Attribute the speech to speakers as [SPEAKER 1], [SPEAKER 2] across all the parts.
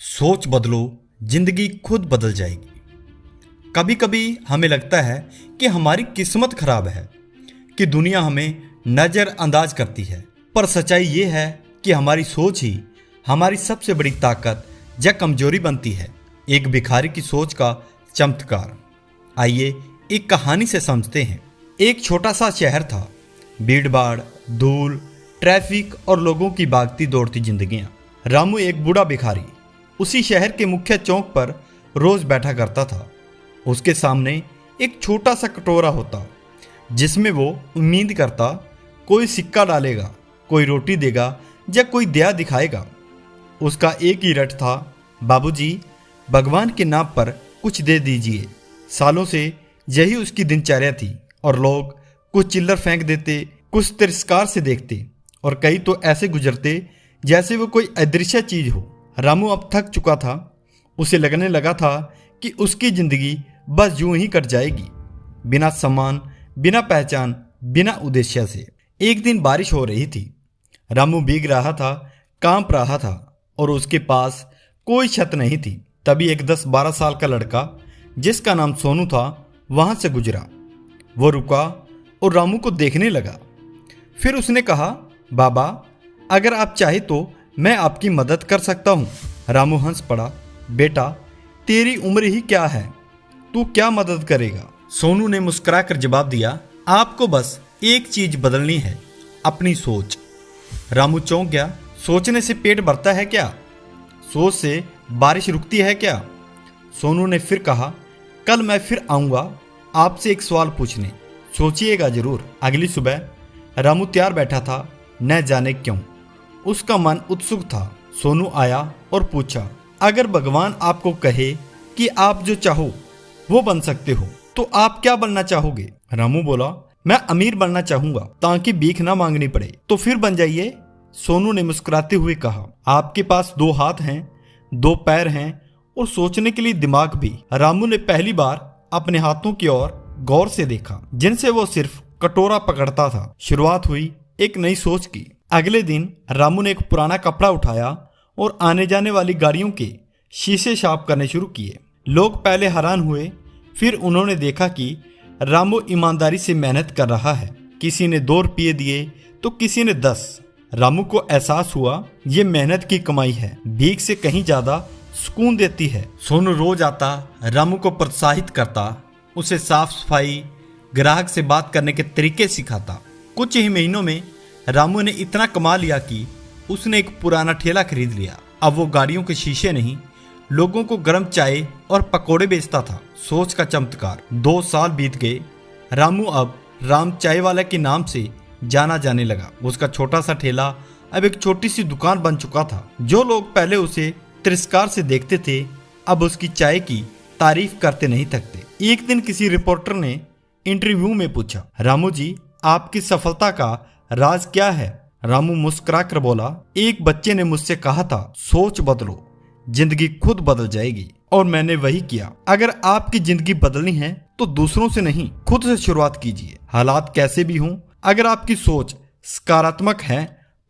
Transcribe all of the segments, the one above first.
[SPEAKER 1] सोच बदलो, जिंदगी खुद बदल जाएगी। कभी कभी हमें लगता है कि हमारी किस्मत खराब है, कि दुनिया हमें नज़रअंदाज करती है। पर सच्चाई ये है कि हमारी सोच ही हमारी सबसे बड़ी ताकत या कमजोरी बनती है। एक भिखारी की सोच का चमत्कार, आइए एक कहानी से समझते हैं। एक छोटा सा शहर था, भीड़ भाड़, धूल, ट्रैफिक और लोगों की भागती दौड़ती जिंदगियां। रामू एक बूढ़ा भिखारी उसी शहर के मुख्य चौक पर रोज बैठा करता था। उसके सामने एक छोटा सा कटोरा होता, जिसमें वो उम्मीद करता कोई सिक्का डालेगा, कोई रोटी देगा या कोई दया दिखाएगा। उसका एक ही रट था, बाबूजी, भगवान के नाम पर कुछ दे दीजिए। सालों से यही उसकी दिनचर्या थी और लोग कुछ चिल्लर फेंक देते, कुछ तिरस्कार से देखते और कई तो ऐसे गुजरते जैसे वो कोई अदृश्य चीज हो। रामू अब थक चुका था। उसे लगने लगा था कि उसकी जिंदगी बस यूं ही कट जाएगी, बिना सम्मान, बिना पहचान, बिना उद्देश्य से। एक दिन बारिश हो रही थी। रामू भीग रहा था, कांप रहा था और उसके पास कोई छत नहीं थी। तभी एक 10-12 साल का लड़का, जिसका नाम सोनू था, वहां से गुजरा। वो रुका और रामू को देखने लगा। फिर उसने कहा, बाबा, अगर आप चाहे तो मैं आपकी मदद कर सकता हूँ। रामू हंस पड़ा, बेटा, तेरी उम्र ही क्या है, तू क्या मदद करेगा। सोनू ने मुस्कुराकर जवाब दिया, आपको बस एक चीज बदलनी है, अपनी सोच। रामू चौंक गया। सोचने से पेट भरता है क्या? सोच से बारिश रुकती है क्या? सोनू ने फिर कहा, कल मैं फिर आऊँगा आपसे एक सवाल पूछने, सोचिएगा जरूर। अगली सुबह रामू तैयार बैठा था, न जाने क्यों उसका मन उत्सुक था। सोनू आया और पूछा, अगर भगवान आपको कहे कि आप जो चाहो वो बन सकते हो, तो आप क्या बनना चाहोगे? रामू बोला, मैं अमीर बनना चाहूंगा ताकि भीख ना मांगनी पड़े। तो फिर बन जाइए, सोनू ने मुस्कुराते हुए कहा। आपके पास 2 हाथ हैं, 2 पैर हैं और सोचने के लिए दिमाग भी। रामू ने पहली बार अपने हाथों की ओर गौर से देखा, जिनसे वो सिर्फ कटोरा पकड़ता था। शुरुआत हुई एक नई सोच की। अगले दिन रामू ने एक पुराना कपड़ा उठाया और आने जाने वाली गाड़ियों के शीशे साफ करने शुरू किए। लोग पहले हैरान हुए, फिर उन्होंने देखा कि रामू ईमानदारी से मेहनत कर रहा है। किसी ने 2 रुपये दिए तो किसी ने 10। रामू को एहसास हुआ ये मेहनत की कमाई है, भीख से कहीं ज्यादा सुकून देती है। सोनू रोज आता, रामू को प्रोत्साहित करता, उसे साफ सफाई, ग्राहक से बात करने के तरीके सिखाता। कुछ ही महीनों में रामू ने इतना कमा लिया कि उसने एक पुराना ठेला खरीद लिया। अब वो गाड़ियों के शीशे नहीं, लोगों को गर्म चाय और पकोड़े बेचता था। सोच का चमत्कार। 2 साल बीत गए। रामू अब राम चाय वाला के नाम से जाना जाने लगा। उसका छोटा सा ठेला अब एक छोटी सी दुकान बन चुका था। जो लोग पहले उसे तिरस्कार से देखते थे, अब उसकी चाय की तारीफ करते नहीं थकते। एक दिन किसी रिपोर्टर ने इंटरव्यू में पूछा, रामू जी, आपकी सफलता का राज क्या है? रामू मुस्कुराकर बोला, एक बच्चे ने मुझसे कहा था, सोच बदलो, जिंदगी खुद बदल जाएगी, और मैंने वही किया। अगर आपकी जिंदगी बदलनी है तो दूसरों से नहीं, खुद से शुरुआत कीजिए। हालात कैसे भी हों, अगर आपकी सोच सकारात्मक है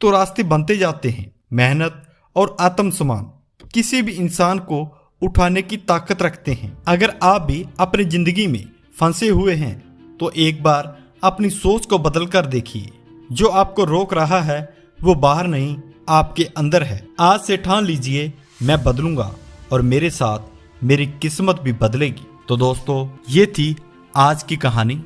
[SPEAKER 1] तो रास्ते बनते जाते हैं। मेहनत और आत्मसम्मान किसी भी इंसान को उठाने की ताकत रखते हैं। अगर आप भी अपनी जिंदगी में फंसे हुए हैं तो एक बार अपनी सोच को बदल कर देखिए। जो आपको रोक रहा है वो बाहर नहीं, आपके अंदर है। आज से ठान लीजिए, मैं बदलूंगा और मेरे साथ मेरी किस्मत भी बदलेगी। तो दोस्तों, ये थी आज की कहानी।